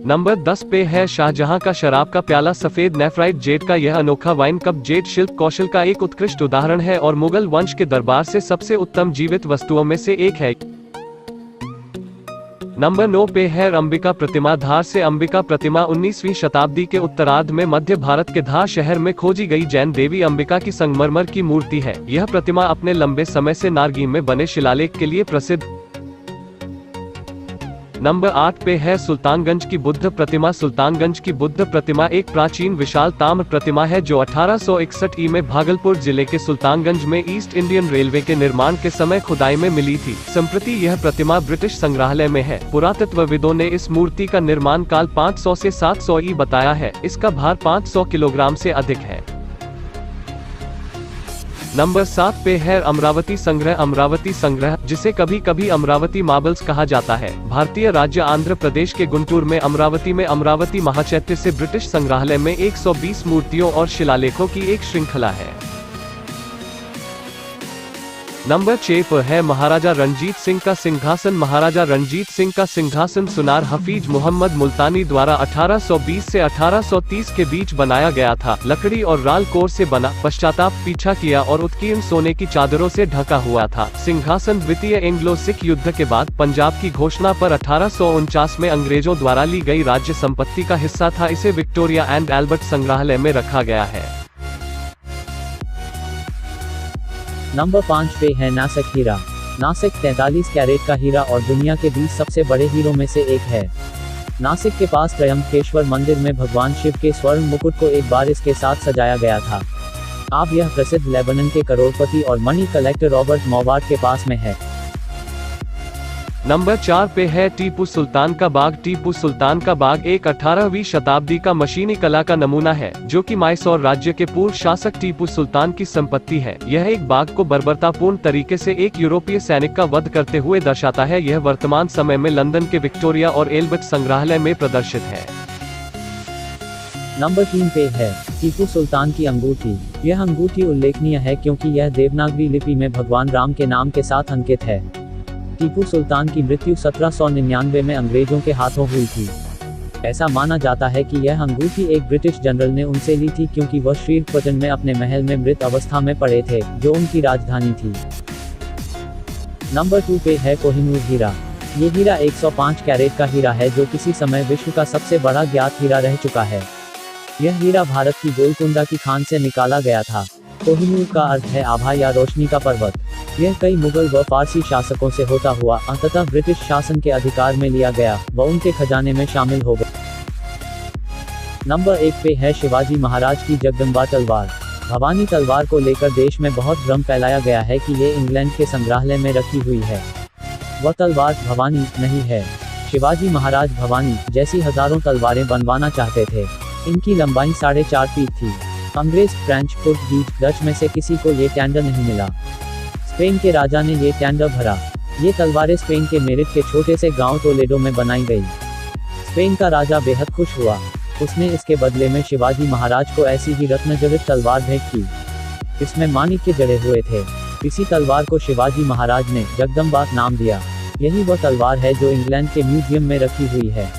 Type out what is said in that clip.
Number 10 पे है शाहजहां का शराब का प्याला सफेद नेफ्राइट जेड का। यह अनोखा वाइन कप जेड शिल्प कौशल का एक उत्कृष्ट उदाहरण है और मुगल वंश के दरबार से सबसे उत्तम जीवित वस्तुओं में से एक है। नंबर 9 पे है अंबिका प्रतिमा। धार से अंबिका प्रतिमा 19वीं शताब्दी के उत्तरार्ध में मध्य भारत के धार शहर में खोजी गई जैन देवी अंबिका की संगमरमर की मूर्ति है। यह प्रतिमा अपने लंबे समय से नारगीम में बने शिलालेख के लिए प्रसिद्ध। नंबर 8 पे है सुल्तानगंज की बुद्ध प्रतिमा। सुल्तानगंज की बुद्ध प्रतिमा एक प्राचीन विशाल ताम्र प्रतिमा है जो 1861 ई में भागलपुर जिले के सुल्तानगंज में ईस्ट इंडियन रेलवे के निर्माण के समय खुदाई में मिली थी। संप्रति यह प्रतिमा ब्रिटिश संग्रहालय में है। पुरातत्वविदों ने इस मूर्ति का निर्माण काल 500 से 700 ई बताया है। इसका भार 500 किलोग्राम से अधिक है। नंबर 7 पे है अमरावती संग्रह। अमरावती संग्रह, जिसे कभी कभी अमरावती मार्बल्स कहा जाता है, भारतीय राज्य आंध्र प्रदेश के गुंटूर में अमरावती में अमरावती महाचैत्य से ब्रिटिश संग्रहालय में 120 मूर्तियों और शिलालेखों की एक श्रृंखला है। नंबर 6 पर है महाराजा रणजीत सिंह का सिंहासन। महाराजा रणजीत सिंह का सिंहासन सुनार हफीज मोहम्मद मुल्तानी द्वारा 1820 से 1830 के बीच बनाया गया था। लकड़ी और राल कोर से बना, पश्चाताप पीछा किया और उत्कीर्ण सोने की चादरों से ढका हुआ था। सिंहासन द्वितीय एंग्लो सिख युद्ध के बाद पंजाब की घोषणा पर 1849 में अंग्रेजों द्वारा ली गई राज्य संपत्ति का हिस्सा था। इसे विक्टोरिया एंड एल्बर्ट संग्रहालय में रखा गया है। नंबर 5 पे है नासिक हीरा। नासिक 43 कैरेट का हीरा और दुनिया के 20 सबसे बड़े हीरों में से एक है। नासिक के पास त्रयंबकेश्वर मंदिर में भगवान शिव के स्वर्ण मुकुट को एक बार इसके साथ सजाया गया था। अब यह प्रसिद्ध लेबनान के करोड़पति और मनी कलेक्टर रॉबर्ट मोवार्ड के पास में है। नंबर 4 पे है टीपू सुल्तान का बाग। टीपू सुल्तान का बाग एक 18वीं शताब्दी का मशीनी कला का नमूना है जो कि मैसूर राज्य के पूर्व शासक टीपू सुल्तान की संपत्ति है। यह एक बाग को बर्बरतापूर्ण तरीके से एक यूरोपीय सैनिक का वध करते हुए दर्शाता है। यह वर्तमान समय में लंदन के विक्टोरिया और एल्बर्ट संग्रहालय में प्रदर्शित है। नंबर 3 पे है टीपू सुल्तान की अंगूठी। यह अंगूठी उल्लेखनीय है क्योंकि यह देवनागरी लिपि में भगवान राम के नाम के साथ अंकित है। टीपू सुल्तान की मृत्यु 1799 में अंग्रेजों के हाथों हुई थी। ऐसा माना जाता है कि यह अंगूठी एक ब्रिटिश जनरल ने उनसे ली थी क्योंकि वह श्रीरंगपट्टनम में अपने महल में मृत अवस्था में पड़े थे, जो उनकी राजधानी थी। नंबर 2 पे है कोहिनूर हीरा। ये हीरा 105 कैरेट का हीरा है जो किसी समय विश्व का सबसे बड़ा ज्ञात हीरा रह चुका है। यह हीरा भारत की गोलकुंडा की खान से निकाला गया था। कोहिनूर का अर्थ है आभा या रोशनी का पर्वत। यह कई मुगल व फारसी शासकों से होता हुआ अंततः ब्रिटिश शासन के अधिकार में लिया गया व उनके खजाने में शामिल हो गया। नंबर 1 पे है शिवाजी महाराज की जगदम्बा तलवार। भवानी तलवार को लेकर देश में बहुत भ्रम फैलाया गया है कि ये इंग्लैंड के संग्रहालय में रखी हुई है। वह तलवार भवानी नहीं है। शिवाजी महाराज भवानी जैसी हजारों तलवारें बनवाना चाहते थे। इनकी लंबाई 4.5 फीट थी। अंग्रेज, फ्रेंच, पुर्तगीज, डच में से किसी को ये टेंडर नहीं मिला। स्पेन के राजा ने ये टेंडर भरा। ये तलवारें स्पेन के मेरिट के छोटे से गांव टोलेडो में बनाई गई। स्पेन का राजा बेहद खुश हुआ। उसने इसके बदले में शिवाजी महाराज को ऐसी ही रत्नजड़ित तलवार भेंट की। इसमें माणिक्य जड़े हुए थे। इसी तलवार को शिवाजी महाराज ने जगदम्बा नाम दिया। यही वह तलवार है जो इंग्लैंड के म्यूजियम में रखी हुई है।